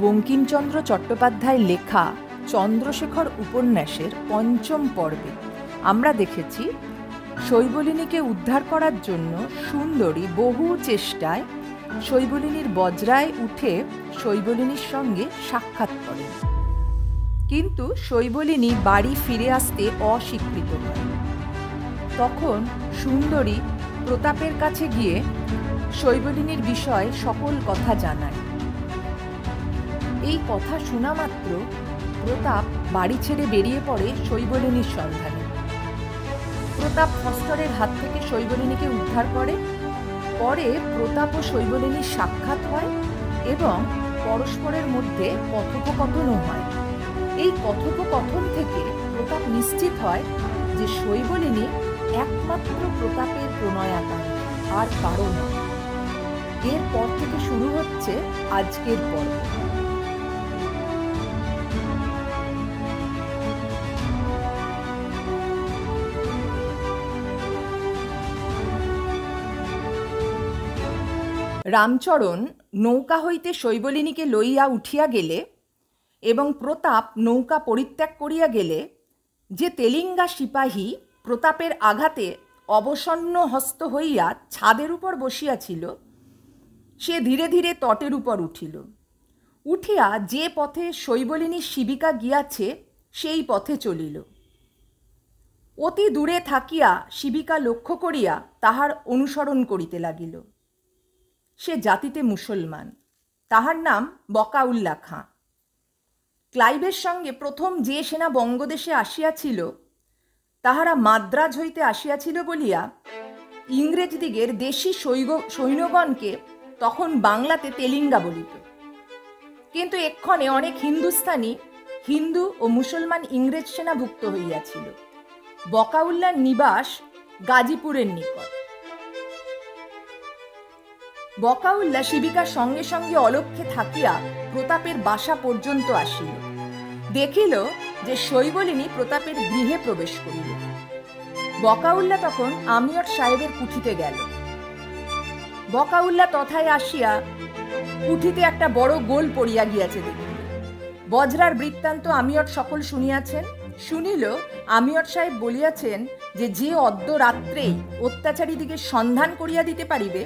বঙ্কিমচন্দ্র চট্টোপাধ্যায় লেখা চন্দ্রশেখর উপন্যাসের পঞ্চম পর্বে আমরা দেখেছি শৈবলিনীকে উদ্ধার করার জন্য সুন্দরী বহু চেষ্টায় শৈবলিনীর বজ্রায় উঠে শৈবলিনীর সঙ্গে সাক্ষাৎ করেন, কিন্তু শৈবলিনী বাড়ি ফিরে আসতে অস্বীকৃত হয়। তখন সুন্দরী প্রতাপের কাছে গিয়ে শৈবলিনীর বিষয়ে সকল কথা জানায়। এই কথা শোনা মাত্র প্রতাপ বাড়ি ছেড়ে বেরিয়ে পড়ে শৈবলিনীর সন্ধানে। প্রতাপ ফস্টরের হাত থেকে শৈবলিনীকে উদ্ধার করে। পরে প্রতাপ ও শৈবলিনীর সাক্ষাৎ হয় এবং পরস্পরের মধ্যে কথোপকথনও হয়। এই কথোপকথন থেকে প্রতাপ নিশ্চিত হয় যে শৈবলিনী একমাত্র প্রতাপের প্রণয়াকাঙ্ক্ষী, আর কারণ নয়। এরপর থেকে শুরু হচ্ছে আজকের পর্ব। রামচরণ নৌকা হইতে শৈবলিনীকে লইয়া উঠিয়া গেলে এবং প্রতাপ নৌকা পরিত্যাগ করিয়া গেলে যে তেলিঙ্গা সিপাহী প্রতাপের আঘাতে অবসন্ন হস্ত হইয়া ছাদের উপর বসিয়াছিল, সে ধীরে ধীরে তটের উপর উঠিল। উঠিয়া যে পথে শৈবলিনীর শিবিকা গিয়াছে সেই পথে চলিল। অতি দূরে থাকিয়া শিবিকা লক্ষ্য করিয়া তাহার অনুসরণ করিতে লাগিল। সে জাতিতে মুসলমান, তাহার নাম বকাউল্লা খাঁ। ক্লাইভের সঙ্গে প্রথম যে সেনা বঙ্গদেশে আসিয়াছিল, তাহারা মাদ্রাজ হইতে আসিয়াছিল বলিয়া ইংরেজদিগের দেশি সৈন্যগণকে তখন বাংলাতে তেলিঙ্গা বলিত। কিন্তু এক্ষণে অনেক হিন্দুস্থানি হিন্দু ও মুসলমান ইংরেজ সেনাভুক্ত হইয়াছিল। বকাউল্লার নিবাস গাজীপুরের নিকট। বকাউল্লা শিবিকার সঙ্গে সঙ্গে অলক্ষ্যে থাকিয়া প্রতাপের বাসা পর্যন্ত আসিল। দেখিল যে শৈবলিনী প্রতাপের গৃহে প্রবেশ করিল। বকাউল্লা তখন আমিয়র সাহেবের কুঠিতে গেল। বকাউল্লা তথায় আসিয়া কুঠিতে একটা বড় গোল পড়িয়া গিয়াছে দেখিল। বজ্রার বৃত্তান্ত আমিয়র সকল শুনিয়াছেন। শুনিল আমিয়র সাহেব বলিয়াছেন যে অদ্য রাত্রেই অত্যাচারীদিকে সন্ধান করিয়া দিতে পারিবে,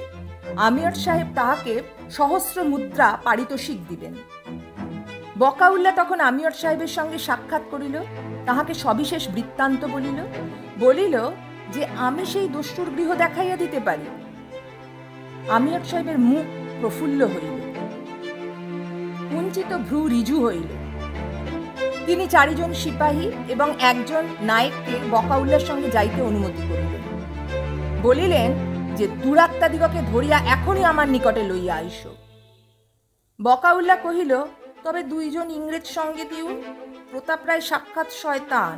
আমিয়র সাহেব তাহাকে সহস্র মুদ্রা পারিতোষিক দিবেন। বকাউল্লা তখন আমিয়র সাহেবের সঙ্গে সাক্ষাৎ করিল, তাহাকে সবিশেষ বৃত্তান্ত বলিল যে আমি সেই দস্যুর গৃহ দেখাইয়া দিতে পারি। আমিয়র সাহেবের মুখ প্রফুল্ল হইল, কুঞ্চিত ভ্রু রিজু হইল। তিনি 4 জন সিপাহী এবং 1 জন নায়েককে বকাউল্লার সঙ্গে যাইতে অনুমতি করিলেন। বলিলেন যে দুরাত্মাদিগকে ধরিয়া এখনই আমার নিকটে লইয়া আইস। বকাউল্লা কহিল, তবে 2 জন ইংরেজ সঙ্গে দিউন। প্রতাপ রায় সাক্ষাৎ শয়তান,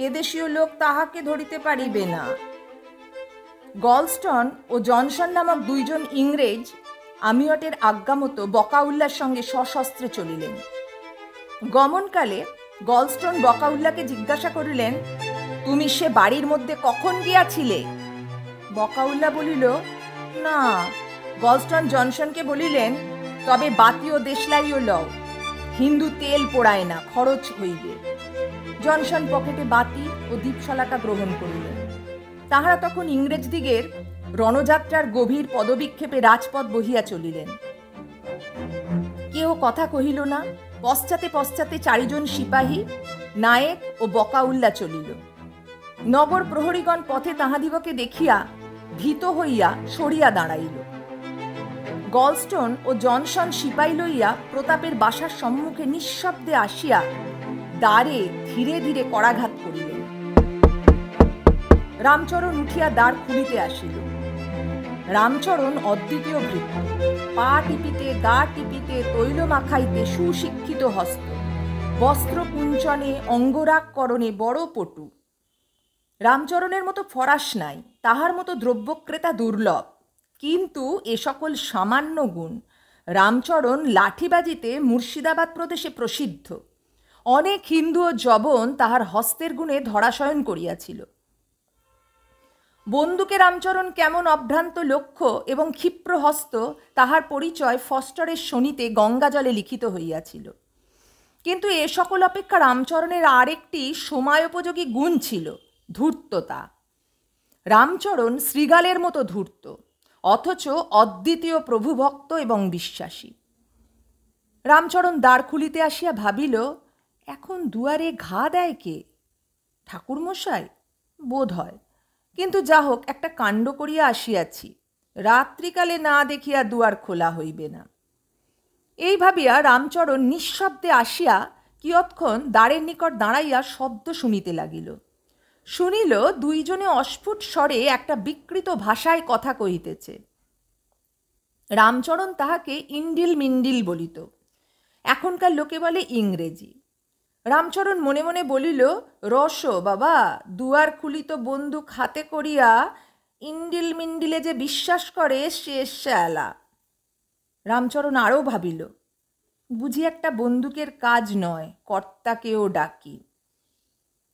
এদেশীয় লোক তাহাকে ধরিতে পারিবে না। গলস্টন ও জনসন নামক 2 জন ইংরেজ আমিয়টের আজ্ঞামতো বকাউল্লার সঙ্গে সশস্ত্রে চলিলেন। গমনকালে গলস্টন বকাউল্লাকে জিজ্ঞাসা করিলেন, তুমি সে বাড়ির মধ্যে কখন গিয়াছিলে? বকাউল্লা বলিল, না। গলস্টন জনসনকে বলিলেন, তবে বাতি ও দেশলাইও লও, হিন্দু তেল পোড়ায় না, খরচ হইবে। জনসন পকেটে বাতি ও দীপশলাকা গ্রহণ করিলেন। তাহারা তখন ইংরেজদিগের রণযাত্রার গভীর পদবিক্ষেপে রাজপথ বহিয়া চলিলেন। কেউ কথা কহিল না। পশ্চাতে পশ্চাতে 4 জন সিপাহী, নায়েক ও বকাউল্লা চলিল। নগর প্রহরীগণ পথে তাহাদিগকে দেখিয়া ভীত হইয়া সরিয়া দাঁড়াইল। গলস্টন ও জনসন সিপাহী লইয়া প্রতাপের বাসার সম্মুখে নিঃশব্দে আসিয়া দ্বারে ধীরে ধীরে করাঘাত করিলেন। রামচরণ উঠিয়া দ্বার খুলিতে আসিল। রামচরণ অদ্বিতীয় ভৃত্য, পা টিপিতে গা টিপিতে তৈল মাখাইতে সুশিক্ষিত হস্ত, বস্ত্র কুঞ্চনে অঙ্গরাগকরণে বড় পটু। রামচরণের মতো ফরাস নাই, তাহার মতো দ্রব্যক্রেতা দুর্লভ। কিন্তু এ সকল সামান্য গুণ। রামচরণ লাঠিবাজিতে মুর্শিদাবাদ প্রদেশে প্রসিদ্ধ। অনেক হিন্দু ও জবন তাহার হস্তের গুণে ধরাশয়ন করিয়াছিল। বন্দুকে রামচরণ কেমন অভ্রান্ত লক্ষ্য এবং ক্ষিপ্র হস্ত তাহার পরিচয় ফস্টরের শোণিতে গঙ্গাজলে লিখিত হইয়াছিল। কিন্তু এ সকল অপেক্ষা রামচরণের আরেকটি সময়োপযোগী গুণ ছিল, ধূর্ততা। রামচরণ শৃগালের মতো ধূর্ত, অথচ অদ্বিতীয় প্রভুভক্ত এবং বিশ্বাসী। রামচরণ দ্বার খুলিতে আসিয়া ভাবিল, এখন দুয়ারে ঘা দেয় কে? ঠাকুরমশাই বোধ হয়। কিন্তু যা হোক, একটা কাণ্ড করিয়া আসিয়াছি, রাত্রিকালে না দেখিয়া দুয়ার খোলা হইবে না। এই ভাবিয়া রামচরণ নিঃশব্দে আসিয়া কিয়ৎক্ষণ দ্বারের নিকট দাঁড়াইয়া শব্দ শুনিতে লাগিল। শুনিল দুইজনে অস্ফুট স্বরে একটা বিকৃত ভাষায় কথা কহিতেছে। রামচরণ তাহাকে ইন্ডিল মিন্ডিল বলিত, এখনকার লোকে বলে ইংরেজি। রামচরণ মনে মনে বলিল, রস বাবা, দুয়ার খুলিত বন্দুক হাতে করিয়া ইন্ডিল মিন্ডিলে যে বিশ্বাস করে সে শ্যালা। রামচরণ আরও ভাবিল, বুঝি একটা বন্দুকের কাজ নয়, কর্তাকেও ডাকি।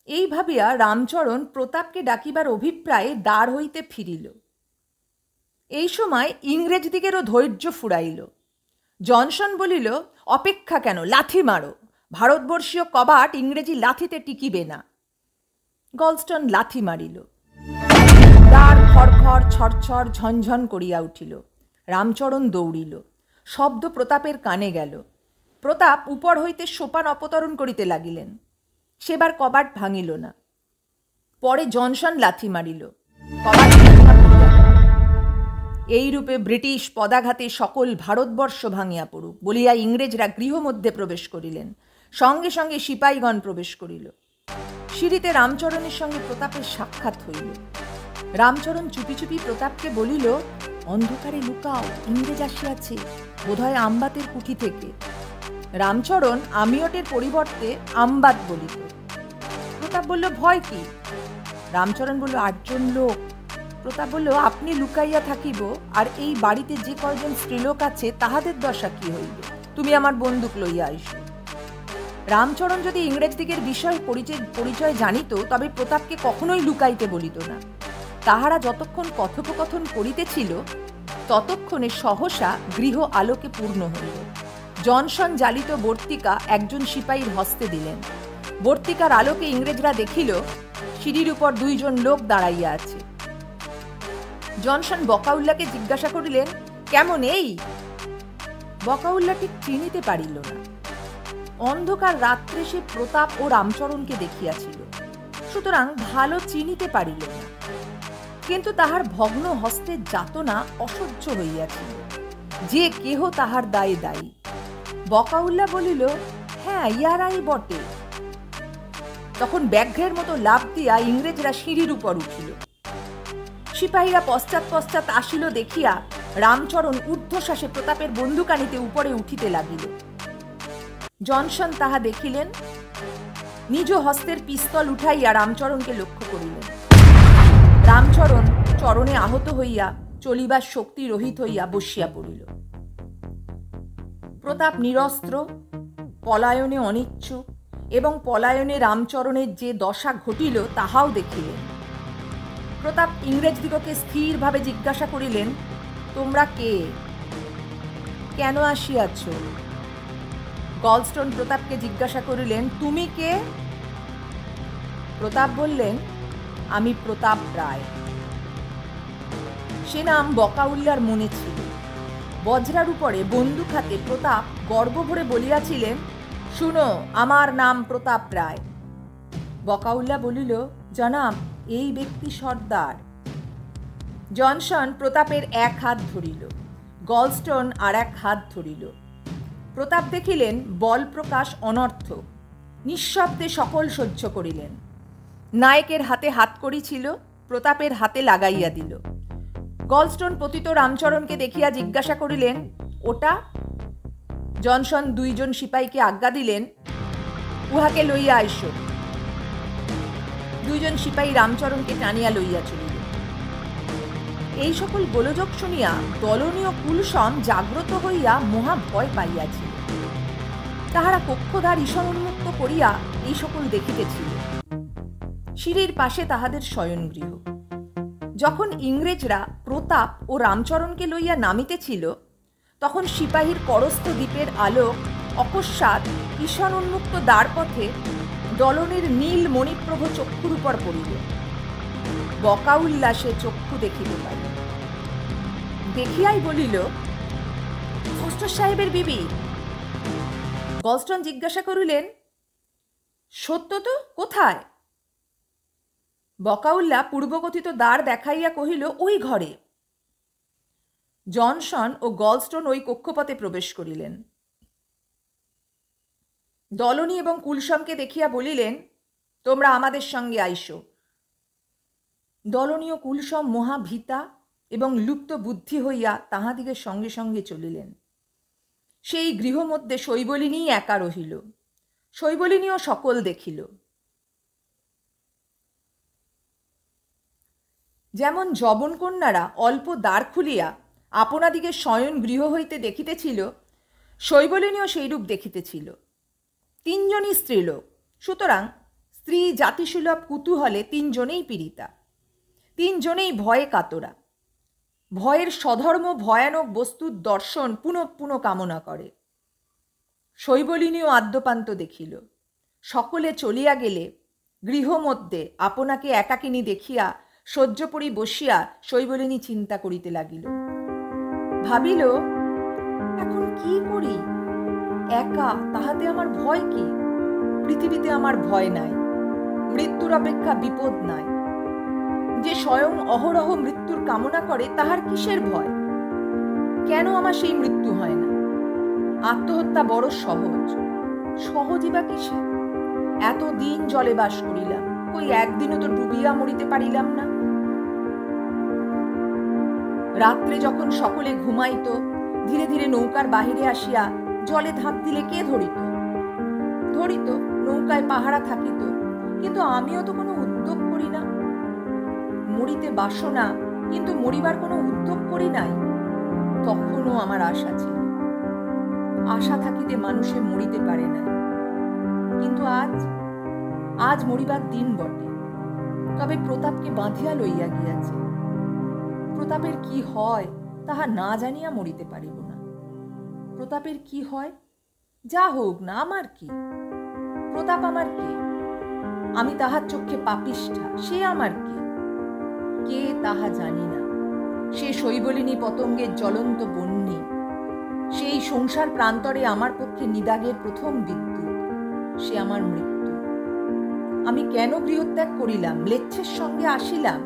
এই ভাবিয়া রামচরণ প্রতাপকে ডাকিবার অভিপ্রায়ে দ্বার হইতে ফিরিল। এই সময় ইংরেজদিগেরও ধৈর্য ফুরাইল। জনসন বলিল, অপেক্ষা কেন, লাথি মারো, ভারতবর্ষীয় কবাট ইংরেজি লাথিতে টিকিবে না। গলস্টন লাথি মারিল। দ্বার খড়খড় ছড়ছড় ঝনঝন করিয়া উঠিল। রামচরণ দৌড়িল। শব্দ প্রতাপের কানে গেল। প্রতাপ উপর হইতে সোপান অপতরণ করিতে লাগিলেন। সেবার কবাট ভাঙিল না। পরে জনসন লাথি মারিল। কবাট ভাঙিয়া পড়িয়া গেল। এইরূপে ব্রিটিশ পদাঘাতে সকল ভারতবর্ষ ভাঙিয়া পড়ুক বলিয়া ইংরেজরা গৃহমধ্যে প্রবেশ করিলেন। সঙ্গে সঙ্গে সিপাহীগণ প্রবেশ করিল। সিঁড়িতে রামচরণের সঙ্গে প্রতাপের সাক্ষাৎ হইল। রামচরণ চুপি চুপি প্রতাপকে বলিল, অন্ধকারে লুকাও, ইংরেজ আসিয়াছে, বোধহয় আমবাতের কুঠি থেকে। রামচরণ আমিয়টের পরিবর্তে আমবাত বলিত। প্রতাপ বলল, ভয় কি? রামচরণ বলল, 8 জন লোক। প্রতাপ বলল, আপনি লুকাইয়া থাকিব, আর এই বাড়িতে যে কয়জন স্ত্রীলোক আছে তাহাদের দশা কি হইবে? তুমি আমার বন্দুক লইয়া আইসো। রামচরণ যদি ইংরেজদিগের বিষয় পরিচয় জানিত, তবে প্রতাপকে কখনোই লুকাইতে বলিত না। তাহারা যতক্ষণ কথোপকথন করিতেছিল, ততক্ষণে সহসা গৃহ আলোকে পূর্ণ হইল। জনসন জালিত বর্তিকা একজন সিপাহীর হস্তে দিলেন। বর্তিকার আলোকে ইংরেজরা দেখিল সিঁড়ির উপর 2 জন লোক দাঁড়াইয়া আছে। জনসন বকাউল্লাকে জিজ্ঞাসা করিলেন, কেমন এই? বকাউল্লা ঠিক চিনিতে পারিল না। অন্ধকার রাত্রে সে প্রতাপ ও রামচরণকে দেখিয়াছিল, সুতরাং ভালো চিনিতে পারিল না। কিন্তু তাহার ভগ্ন হস্তের যাতনা অসহ্য হইয়াছিল। যে কেহ তাহার দায়ে দায়ী। বকাউল্লা বলিল, হ্যাঁ, ইয়ারাই বটে। তখন ব্যাঘ্রের মতো লাফ দিয়া ইংরেজরা সিঁড়ির উপর উঠিল। সিপাহীরা পশ্চাৎ পশ্চাৎ আসিল দেখিয়া রামচরণ ঊর্ধ্বশ্বাসে প্রতাপের বন্দুকানিতে উপরে উঠিতে লাগিল। জনসন তাহা দেখিলেন। নিজ হস্তের পিস্তল উঠাইয়া রামচরণকে লক্ষ্য করিলেন। রামচরণ চরণে আহত হইয়া চলিবার শক্তি রহিত হইয়া বসিয়া পড়িল। প্রতাপ নিরস্ত্র, পলায়নে অনিচ্ছুক, এবং পলায়নে রামচরণের যে দশা ঘটিল তাহাও দেখিলেন। প্রতাপ ইংরেজদিগকে স্থিরভাবে জিজ্ঞাসা করিলেন, তোমরা কে? কেন আসিয়াছ? গলস্টন প্রতাপকে জিজ্ঞাসা করিলেন, তুমি কে? প্রতাপ বললেন, আমি প্রতাপ রায়। সে নাম বকাউল্লার মনে ছিল। বজ্রার উপরে বন্দুক হাতে প্রতাপ গর্ব ভরে বলিয়াছিলেন, শুনো, আমার নাম প্রতাপ রায়। বকাউল্লা বলিল, জনাব, এই ব্যক্তি সর্দার। জনসন প্রতাপের 1 হাত ধরিল, গলস্টন আর 1 হাত ধরিল। প্রতাপ দেখিলেন বল প্রকাশ অনর্থক। নিঃশব্দে সকল সহ্য করিলেন। নায়কের হাতে হাতকড়ি ছিল, প্রতাপের হাতে লাগাইয়া দিল। গলস্টন পতিত রামচরণকে দেখিয়া জিজ্ঞাসা করিলেন, ওটা? জনসন 2 জন সিপাহীকে আজ্ঞা দিলেন, উহাকে লইয়া আইসো। 2 জন সিপাহী রামচরণকে টানিয়া লইয়া চলিল। এই সকল গোলযোগ শুনিয়া দলনীয় কুলসম জাগ্রত হইয়া মহা ভয় পাইয়াছিল। তাহারা কক্ষদ্বার ঈষণ উন্মুক্ত করিয়া এই সকল দেখিতেছিল। সিঁড়ির পাশে তাহাদের শয়নগৃহ। যখন ইংরেজরা প্রতাপ ও রামচরণকে লইয়া নামিতেছিল, তখন সিপাহীর করস্থ দ্বীপের আলোক অকস্মাৎ ঈশান উন্মুক্ত দ্বারপথে দলনের নীল মণিপ্রভ চক্ষুর উপর পড়িল। বকা উল্লাসে চক্ষু দেখিতে পাইল। দেখিয়াই বলিল, ফস্টার সাহেবের বিবি। গলস্টন জিজ্ঞাসা করিলেন, সত্য তো, কোথায়? বকাউল্লা পূর্বকথিত দ্বার দেখাইয়া কহিল, ওই ঘরে। জনসন ও গলস্টোন ওই কক্ষপথে প্রবেশ করিলেন। দলনী এবং কুলসমকে দেখিয়া বলিলেন, তোমরা আমাদের সঙ্গে আইসো। দলনী ও কুলসম মহাভীতা এবং লুপ্ত বুদ্ধি হইয়া তাহাদিগের সঙ্গে সঙ্গে চলিলেন। সেই গৃহমধ্যে শৈবলিনী একা রহিল। শৈবলিনীও সকল দেখিল। যেমন যবনকন্যারা অল্প দ্বার খুলিয়া আপনাদিকে শয়ন গৃহ হইতে দেখিতেছিল, শৈবলিনীও সেইরূপ দেখিতেছিল। তিনজনই স্ত্রীলোক, সুতরাং স্ত্রী জাতিসুলভ কুতূহলে তিনজনেই পীড়িতা, তিনজনেই ভয়ে কাতরা। ভয়ের স্বধর্ম ভয়ানক বস্তুর দর্শন পুনঃ পুনঃ কামনা করে। শৈবলিনীও আদ্যপান্ত দেখিল। সকলে চলিয়া গেলে গৃহমধ্যে আপনাকে একাকিনী দেখিয়া শয্যপরি বসিয়া শৈবলিনী চিন্তা করিতে লাগিল। ভাবিল, এখন কি করি? একা, তাহাতে আমার ভয় কি? পৃথিবীতে আমার ভয় নাই, মৃত্যুর অপেক্ষা বিপদ নাই। যে স্বয়ং অহরহ মৃত্যুর কামনা করে, তাহার কিসের ভয়? কেন আমার সেই মৃত্যু হয় না? আত্মহত্যা বড় সহজ। সহজই বা কিসে? এতদিন জলে বাস করিলাম, কই একদিনও তো ডুবিয়া মরিতে পারিলাম না। রাত্রে যখন সকলে ঘুমাইত, ধীরে ধীরে নৌকার বাহিরে আসিয়া জলে ধাপ দিলে কে ধরিত? ধরিত, নৌকায় পাহারা থাকিত, কিন্তু আমিও তো কোনো উদ্যোগ করি না। মরিতে বাসনা, কিন্তু মরিবার কোনো উদ্যোগ করি নাই। তখনও আমার আশা ছিল। আশা থাকিতে মানুষে মরিতে পারে না। কিন্তু আজ মরিবার দিন বটে। তবে প্রতাপকে বাঁধিয়া লইয়া গিয়াছে। প্রতাপের কি হয় তাহা না জানিয়া মরিতে পারিব না। প্রতাপের কি হয়, যা হোক না, আমার কি? প্রতাপ আমার কে? আমি তাহার চক্ষে পাপিষ্ঠা, সে আমার কে? কে তাহা জানি না। সে শৈবলিনী পতঙ্গের জ্বলন্ত বহ্নি। সেই সংসার প্রান্তরে আমার পক্ষে নিদাগের প্রথম বিদ্যুৎ। সে আমার মৃত্যু। আমি কেন গৃহত্যাগ করিলাম, ম্লেচ্ছের সঙ্গে আসিলাম?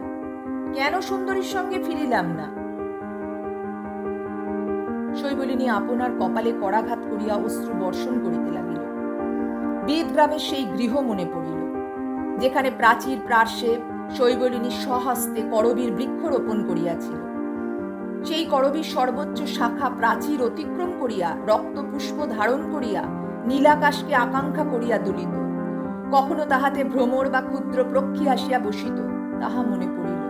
কেন সুন্দরীর সঙ্গে ফিরিলাম না? শৈবলিনী আপনার কপালে করাঘাত করিয়া অশ্রু বর্ষণ করিতে লাগিল। বেদগ্রামের সেই গৃহ মনে পড়িল, যেখানে প্রাচীর পার্শ্বে শৈবলিনী স্বহস্তে করবীর বৃক্ষ রোপণ করিয়াছিল। সেই করবীর সর্বোচ্চ শাখা প্রাচীর অতিক্রম করিয়া রক্ত পুষ্প ধারণ করিয়া নীলাকাশকে আকাঙ্ক্ষা করিয়া দুলিত। কখনো তাহাতে ভ্রমর বা ক্ষুদ্র পক্ষী আসিয়া বসিত, তাহা মনে পড়িল।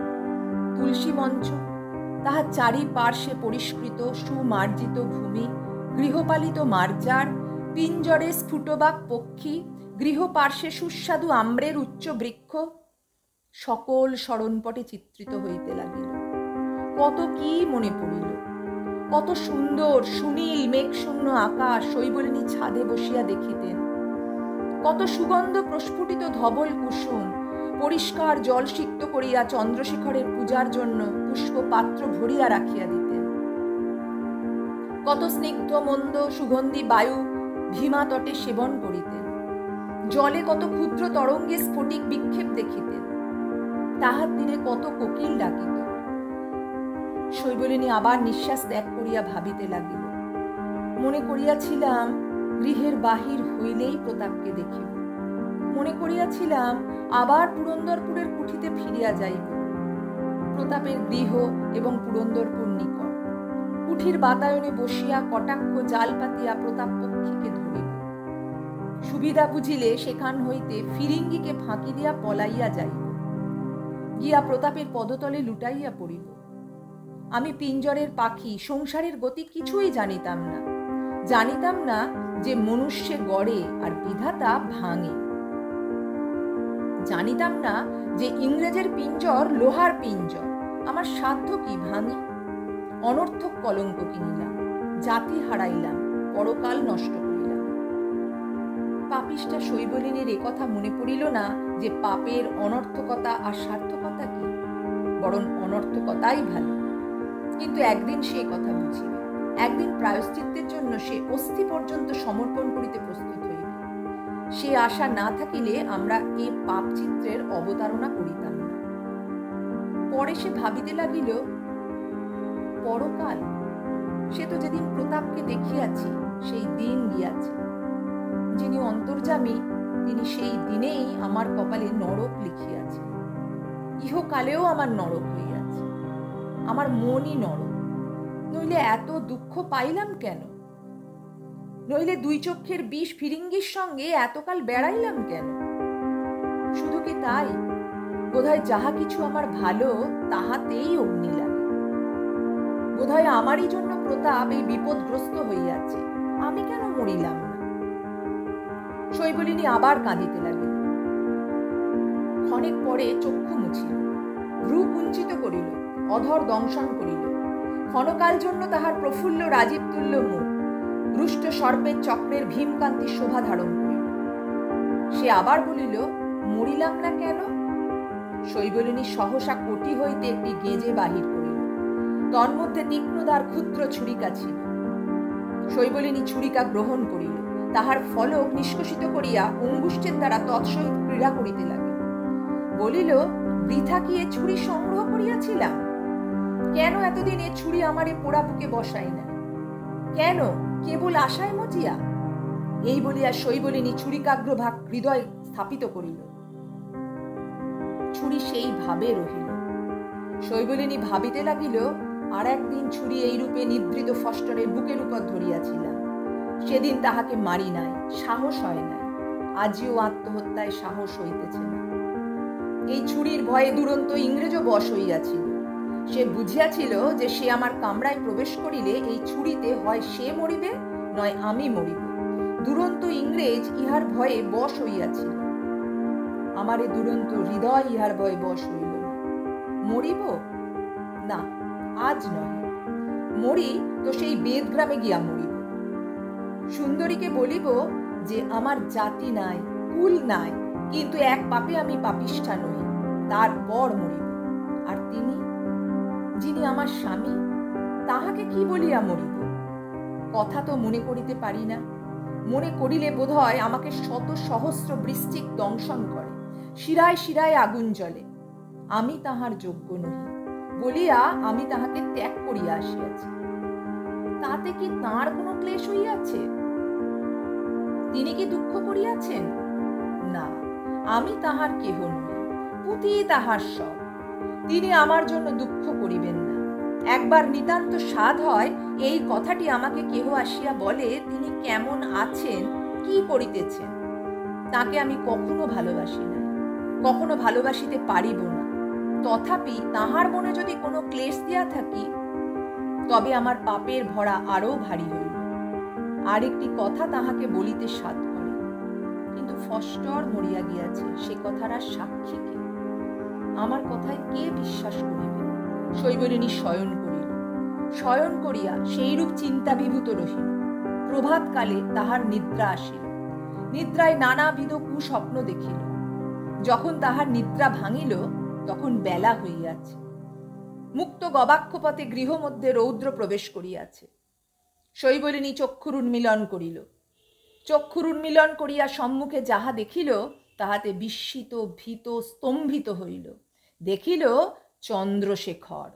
তুলসী মঞ্চ, তাহার চারিপার্শ্বে পরিষ্কৃত সুমার্জিত ভূমি, গৃহপালিত মার্জার, পিঞ্জরে স্ফুটবাক পক্ষী, গৃহপার্শ্বে সুস্বাদু আম্রের উচ্চ বৃক্ষ, সকল স্মরণপটে চিত্রিত হইতে লাগিল। কত কি মনে পড়িল! কত সুন্দর সুনীল মেঘশূন্য আকাশ শৈবলিনী ছাদে বসিয়া দেখিতেন। কত সুগন্ধ প্রস্ফুটিত ধবল কুসুম পরিষ্কার জল সিক্ত করিয়া চন্দ্রশেখরের পূজার জন্য পুষ্প পাত্র ভরিয়া রাখিয়া দিতেন। কত স্নিগ্ধ মন্দ সুগন্ধি বায়ু ভীমা তটে সেবন করিতেন। জলে কত ক্ষুদ্র তরঙ্গে স্ফটিক বিক্ষেপ দেখিতেন। তাহার দিনে কত কোকিল ডাকিত। শৈবলিনী আবার নিঃশ্বাস ত্যাগ করিয়া ভাবিতে লাগিল। মনে করিয়াছিলাম গৃহের বাহির হইলেই প্রতাপকে দেখিব। মনে করিয়াছিলাম আবার পুরন্দরপুরের কুঠিতে ফিরিয়া যাইব। প্রতাপের গৃহ এবং পুরন্দরপুর নিকট। কুঠির বাতায়নে বসিয়া কটাক্ষ জাল পাতিয়া প্রতাপ পক্ষীকে ধরিব। সুবিধা বুঝিলে সেখান হইতে ফিরিঙ্গিকে ফাঁকি দিয়া পলাইয়া যাইব। গিয়া প্রতাপের পদতলে লুটাইয়া পড়িব। আমি পিঞ্জরের পাখি, সংসারের গতি কিছুই জানিতাম না। জানিতাম না যে মনুষ্যে গড়ে আর বিধাতা ভাঙে। জানিতাম না যে ইংরেজের পিঞ্জর লোহার পিঞ্জর, আমার সাধ্য কি ভাঙি? অনর্থক কলঙ্ক কিনিলাম, জাতি হারাইলাম, পরকাল নষ্ট করিলাম। পাপিষ্ঠা শৈবলিনীর একথা মনে পড়িল না যে পাপের অনর্থকতা আর সার্থকতা কি, বরং অনর্থকতাই ভালো। কিন্তু একদিন সে কথা বুঝিবে, একদিন প্রায়শ্চিত্তের জন্য সে অস্থি পর্যন্ত সমর্পণ করিতে প্রস্তুত হইবে। সে আশা না থাকিলে আমরা এই পাপ চিত্রের অবতারণা করিতাম না। পরে সে ভাবিতে লাগিল, পরকাল, সে তো যেদিন প্রতাপকে দেখিয়াছি সেই দিন গিয়াছে। যিনি অন্তর্যামী তিনি সেই দিনেই আমার কপালে নরক লিখিয়াছেন। ইহকালেও আমার নরক হইয়াছে, আমার মনই নরক। নইলে এত দুঃখ পাইলাম কেন? নইলে দুই চক্ষের বিষ ফিরিঙ্গির সঙ্গে এতকাল বেড়াইলাম কেন? শুধু কি তাই, বোধহয় যাহা কিছু আমার ভালো তাহাতেই অগ্নি লাগে। বোধহয় আমারই জন্য প্রতাপ এই বিপদগ্রস্ত হইয়াছে, আমি কেন মরিলাম না? শৈবলিনী আবার কাঁদিতে লাগিল। ক্ষণেক পরে চক্ষু মুছিল, ভ্রু কুঞ্চিত করিল, অধর দংশন করিল। ক্ষণকাল জন্য তাহার প্রফুল্ল রাজীব তুল্য মুখ রুষ্ট সর্পের চক্রের ভীমকান্তি শোভা ধারণ করিল। সে আবার বলিল, মরিলাম না কেন? শৈবলিনী সহসা কোটি হইতে একটি গেঁজে বাহির করিল, তন্মধ্যে তীক্ষ্ণদার ক্ষুদ্র ছুরিকা ছিল। শৈবলিনী ছুরিকা গ্রহণ করিল, তাহার ফলক নিষ্কষিত করিয়া অঙ্গুষ্ঠের দ্বারা তৎসহিত ক্রীড়া করিতে লাগিল। বলিল, বৃথা কি এ ছুরি সংগ্রহ করিয়াছিলাম? কেন এতদিন এ ছুরি আমার এ পোড়া বুকে বসাই না? কেন কেবল আশায় মজিয়া? এই বলিয়া শৈবলিনী ছুরিকাগ্রভাগ হৃদয় স্থাপিত করিল। ছুরি সেই ভাবে রহিল। শৈবলিনী ভাবিতে লাগিল, আর একদিন ছুরি এইরূপে নিদ্রিত ফষ্টরের বুকের উপর ধরিয়াছিলাম, সেদিন তাহাকে মারি নাই, সাহস হয় নাই। আজিও আত্মহত্যায় সাহস হইতেছে না। এই ছুরির ভয়ে দুরন্ত ইংরেজও বশ হইয়াছিল। সে বুঝিয়াছিল যে সে আমার কামরায় প্রবেশ করিলে এই ছুরিতে হয় সে মরিবে, নয় আমি মরিব। দুরন্ত ইংরেজ ইহার ভয়ে বশ হইয়াছিল। আমার এ দুরন্ত হৃদয় ইহার ভয়ে বশ হইল না। মরিব না, আজ নয়। মরি তো সেই বেদগ্রামে গিয়া মরিব। সুন্দরীকে বলিব যে আমার জাতি নাই, কুল নাই, কিন্তু এক পাপে আমি পাপিষ্ঠা নই, তারপর মরিব। আর তিনি, যিনি আমার স্বামী, তাহাকে কি বলিয়া মরিব? কথা তো মনে করিতে পারি না। মনে করিলে বোধ হয় আমাকে শত সহস্র বৃশ্চিক দংশন করে, শিরায় শিরায় আগুন জ্বলে। আমি তাহার যোগ্য নহি বলিয়া আমি তাহাকে ত্যাগ করিয়া আসিয়াছি। তাতে কি তাঁর কোনো ক্লেশ হইয়াছে? তিনি কি দুঃখ করিয়াছেন? না, আমি তাহার কেহ নই, পুঁতি তাহার সব। তিনি আমার জন্য দুঃখ করিবেন না। একবার নিতান্ত সাধ হয় এই কথাটি আমাকে কেহ আসিয়া বলে, তিনি কেমন আছেন, কি করিতেছেন। তাকে আমি কখনো ভালোবাসি না, কখনো ভালোবাসিতে পারিব না। তথাপি তাহার মনে যদি কোনো ক্লেশ দিয়া থাকি, তবে আমার পাপের ভরা আরো ভারী হইল। আর একটি কথা তাহাকে বলিতে সাধ করে, কিন্তু ফষ্টর মরিয়া গিয়াছে, সে কথার আর সাক্ষী কে? আমার কথায় কে বিশ্বাস করিবে? শৈবলিনী শয়ন করিল। শয়ন করিয়া সেইরূপ চিন্তাভিভূত রহিল। প্রভাতকালে তাহার নিদ্রা আসিল। নিদ্রায় নানাবিধ কুস্বপ্ন দেখিল। যখন তাহার নিদ্রা ভাঙিল, তখন বেলা হইয়াছে। মুক্ত গবাক্ষপথে গৃহ মধ্যে রৌদ্র প্রবেশ করিয়াছে। শৈবলিনী চক্ষুর উন্মিলন করিল। চক্ষুর উন্মিলন করিয়া সম্মুখে যাহা দেখিল, তাহাতে বিস্মিত, ভীত, স্তম্ভিত হইল। দেখিল চন্দ্রশেখর।